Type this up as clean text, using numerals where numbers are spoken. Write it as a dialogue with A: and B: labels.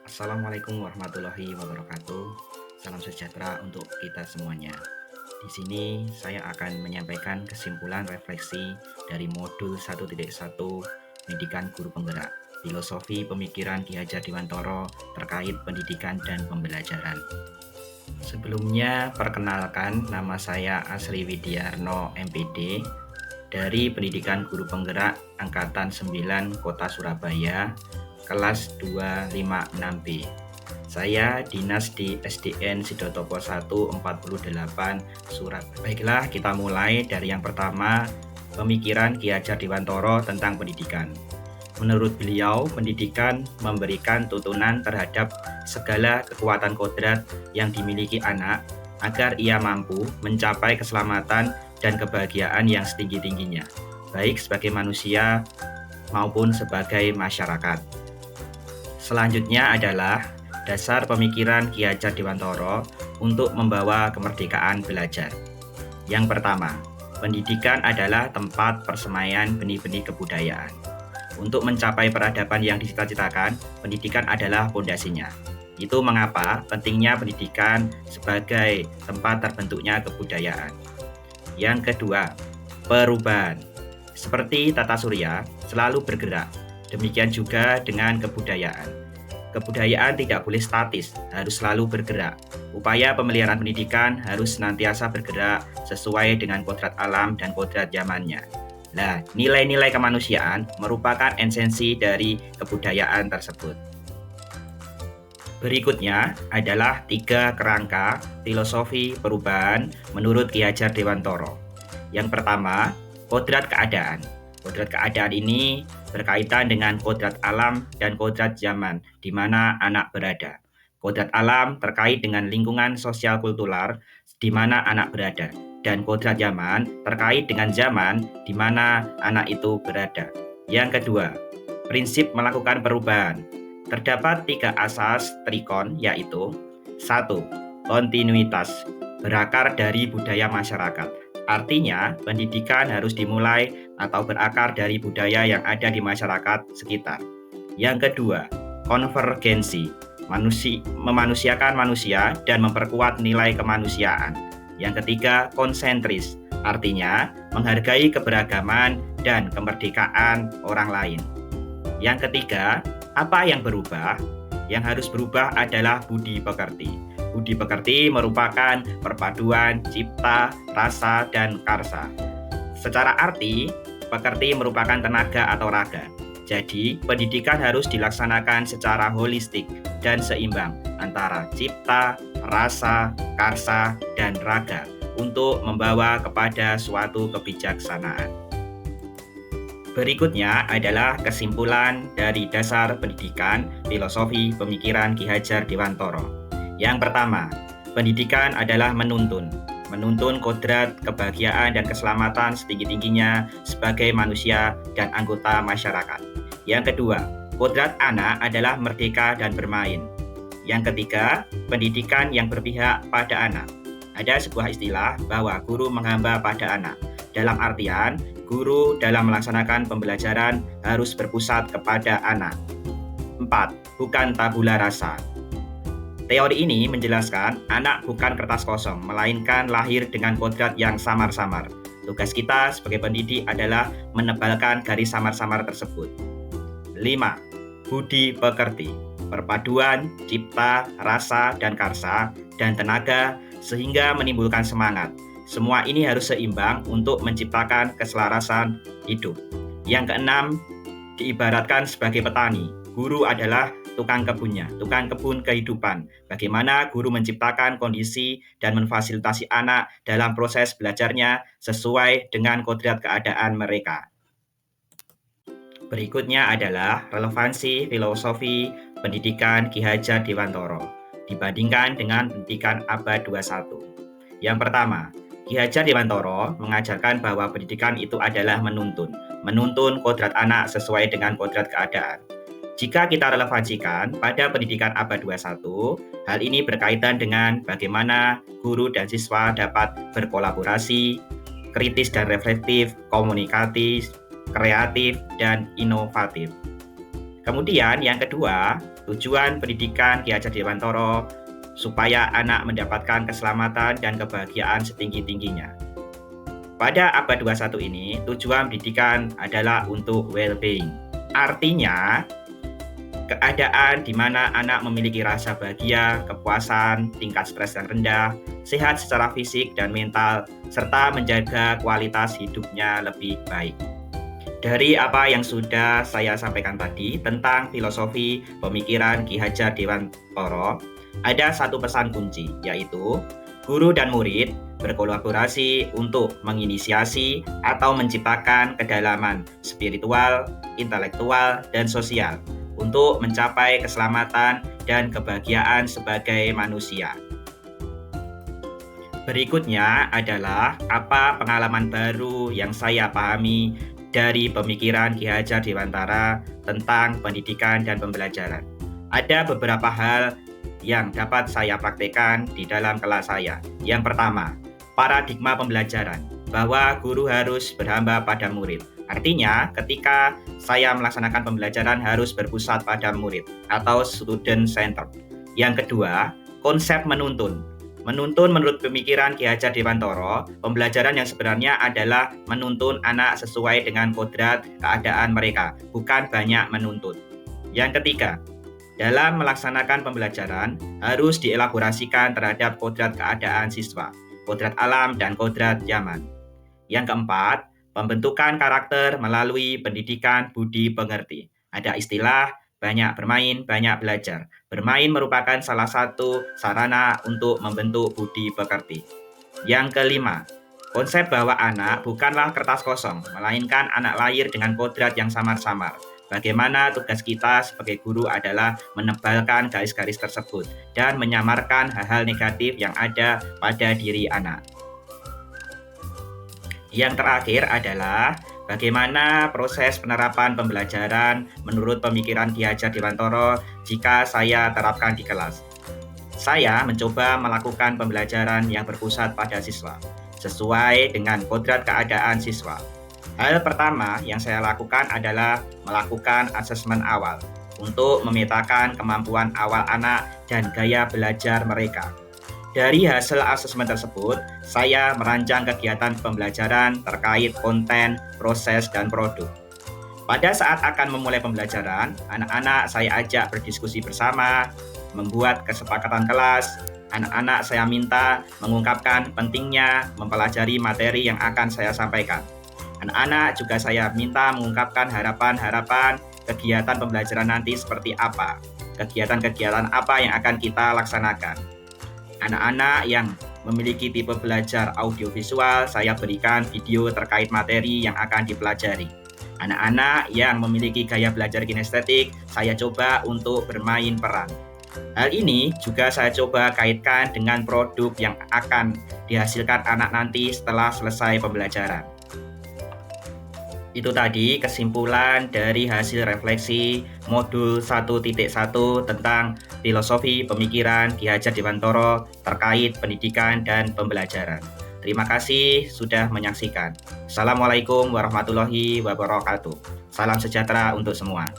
A: Assalamualaikum warahmatullahi wabarakatuh. Salam sejahtera untuk kita semuanya. Di sini saya akan menyampaikan kesimpulan refleksi dari modul 1.1 Pendidikan Guru Penggerak, Filosofi Pemikiran Ki Hajar Dewantara terkait pendidikan dan pembelajaran. Sebelumnya, perkenalkan, nama saya Asri Widiarno MPD dari Pendidikan Guru Penggerak Angkatan 9 Kota Surabaya, kelas 256B. Saya dinas di SDN Sidotopo 1 48 Surabaya. Baiklah, kita mulai dari yang pertama, pemikiran Ki Hajar Dewantara tentang pendidikan. Menurut beliau, pendidikan memberikan tuntunan terhadap segala kekuatan kodrat yang dimiliki anak agar ia mampu mencapai keselamatan dan kebahagiaan yang setinggi-tingginya, baik sebagai manusia maupun sebagai masyarakat. Selanjutnya adalah dasar pemikiran Ki Hajar Dewantara untuk membawa kemerdekaan belajar. Yang pertama, pendidikan adalah tempat persemaian benih-benih kebudayaan. Untuk mencapai peradaban yang dicita-citakan, pendidikan adalah pondasinya. Itu mengapa pentingnya pendidikan sebagai tempat terbentuknya kebudayaan. Yang kedua, perubahan. Seperti tata surya selalu bergerak, demikian juga dengan kebudayaan. Kebudayaan tidak boleh statis, harus selalu bergerak. Upaya pemeliharaan pendidikan harus senantiasa bergerak sesuai dengan kodrat alam dan kodrat zamannya. Nah, nilai-nilai kemanusiaan merupakan esensi dari kebudayaan tersebut. Berikutnya adalah 3 kerangka filosofi perubahan menurut Ki Hajar Dewantara. Yang pertama, kodrat keadaan. Kodrat keadaan ini berkaitan dengan kodrat alam dan kodrat zaman di mana anak berada. Kodrat alam terkait dengan lingkungan sosial kultural di mana anak berada, dan kodrat zaman terkait dengan zaman di mana anak itu berada. Yang kedua, prinsip melakukan perubahan. Terdapat 3 asas trikon, yaitu 1. Kontinuitas, berakar dari budaya masyarakat. Artinya, pendidikan harus dimulai atau berakar dari budaya yang ada di masyarakat sekitar. Yang kedua, konvergensi, memanusiakan manusia dan memperkuat nilai kemanusiaan. Yang ketiga, konsentris, artinya menghargai keberagaman dan kemerdekaan orang lain. Yang ketiga, apa yang berubah? Yang harus berubah adalah budi pekerti. Budi pekerti merupakan perpaduan cipta, rasa, dan karsa. Secara arti, pekerti merupakan tenaga atau raga. Jadi, pendidikan harus dilaksanakan secara holistik dan seimbang antara cipta, rasa, karsa, dan raga untuk membawa kepada suatu kebijaksanaan. Berikutnya adalah kesimpulan dari dasar pendidikan filosofi pemikiran Ki Hajar Dewantara. Yang pertama, pendidikan adalah menuntun kodrat, kebahagiaan, dan keselamatan setinggi-tingginya sebagai manusia dan anggota masyarakat. Yang kedua, kodrat anak adalah merdeka dan bermain. Yang ketiga, pendidikan yang berpihak pada anak. Ada sebuah istilah bahwa guru menghamba pada anak. Dalam artian, guru dalam melaksanakan pembelajaran harus berpusat kepada anak. 4. Bukan tabula rasa. Teori ini menjelaskan anak bukan kertas kosong, melainkan lahir dengan kodrat yang samar-samar. Tugas kita sebagai pendidik adalah menebalkan garis samar-samar tersebut. 5. Budi pekerti, perpaduan cipta, rasa, dan karsa, dan tenaga sehingga menimbulkan semangat. Semua ini harus seimbang untuk menciptakan keselarasan hidup. Yang keenam, diibaratkan sebagai petani. Guru adalah tukang kebunnya, tukang kebun kehidupan. Bagaimana guru menciptakan kondisi dan memfasilitasi anak dalam proses belajarnya sesuai dengan kodrat keadaan mereka. Berikutnya adalah relevansi filosofi pendidikan Ki Hajar Dewantara dibandingkan dengan pendidikan abad 21. Yang pertama, Ki Hajar Dewantara mengajarkan bahwa pendidikan itu adalah menuntun kodrat anak sesuai dengan kodrat keadaan. Jika kita relevansikan pada pendidikan abad 21, hal ini berkaitan dengan bagaimana guru dan siswa dapat berkolaborasi, kritis dan reflektif, komunikatif, kreatif, dan inovatif. Kemudian yang kedua, tujuan pendidikan Ki Hajar Dewantara supaya anak mendapatkan keselamatan dan kebahagiaan setinggi-tingginya. Pada abad 21 ini, tujuan pendidikan adalah untuk well-being. Artinya, keadaan di mana anak memiliki rasa bahagia, kepuasan, tingkat stres yang rendah, sehat secara fisik dan mental, serta menjaga kualitas hidupnya lebih baik. Dari apa yang sudah saya sampaikan tadi tentang filosofi pemikiran Ki Hajar Dewantara, ada satu pesan kunci, yaitu guru dan murid berkolaborasi untuk menginisiasi atau menciptakan kedalaman spiritual, intelektual, dan sosial untuk mencapai keselamatan dan kebahagiaan sebagai manusia. Berikutnya adalah apa pengalaman baru yang saya pahami dari pemikiran Ki Hajar Dewantara tentang pendidikan dan pembelajaran. Ada beberapa hal yang dapat saya praktekkan di dalam kelas saya. Yang pertama, paradigma pembelajaran, bahwa guru harus berhamba pada murid. Artinya, ketika saya melaksanakan pembelajaran harus berpusat pada murid atau student center. Yang kedua, konsep menuntun. Menuntun menurut pemikiran Ki Hajar Dewantara, pembelajaran yang sebenarnya adalah menuntun anak sesuai dengan kodrat keadaan mereka, bukan banyak menuntut. Yang ketiga, dalam melaksanakan pembelajaran harus dielaborasikan terhadap kodrat keadaan siswa, kodrat alam, dan kodrat zaman. Yang keempat, pembentukan karakter melalui pendidikan budi pengerti. Ada istilah banyak bermain, banyak belajar. Bermain merupakan salah satu sarana untuk membentuk budi pekerti. Yang kelima, konsep bahwa anak bukanlah kertas kosong, melainkan anak lahir dengan kodrat yang samar-samar. Bagaimana tugas kita sebagai guru adalah menebalkan garis-garis tersebut dan menyamarkan hal-hal negatif yang ada pada diri anak. Yang terakhir adalah bagaimana proses penerapan pembelajaran menurut pemikiran Ki Hajar Dewantara jika saya terapkan di kelas. Saya mencoba melakukan pembelajaran yang berpusat pada siswa, sesuai dengan kodrat keadaan siswa. Hal pertama yang saya lakukan adalah melakukan asesmen awal untuk memetakan kemampuan awal anak dan gaya belajar mereka. Dari hasil asesmen tersebut, saya merancang kegiatan pembelajaran terkait konten, proses, dan produk. Pada saat akan memulai pembelajaran, anak-anak saya ajak berdiskusi bersama, membuat kesepakatan kelas. Anak-anak saya minta mengungkapkan pentingnya mempelajari materi yang akan saya sampaikan. Anak-anak juga saya minta mengungkapkan harapan-harapan kegiatan pembelajaran nanti seperti apa. Kegiatan-kegiatan apa yang akan kita laksanakan. Anak-anak yang memiliki tipe belajar audiovisual, saya berikan video terkait materi yang akan dipelajari. Anak-anak yang memiliki gaya belajar kinestetik, saya coba untuk bermain peran. Hal ini juga saya coba kaitkan dengan produk yang akan dihasilkan anak nanti setelah selesai pembelajaran. Itu tadi kesimpulan dari hasil refleksi modul 1.1 tentang filosofi pemikiran Ki Hajar Dewantara terkait pendidikan dan pembelajaran. Terima kasih sudah menyaksikan. Assalamualaikum warahmatullahi wabarakatuh. Salam sejahtera untuk semua.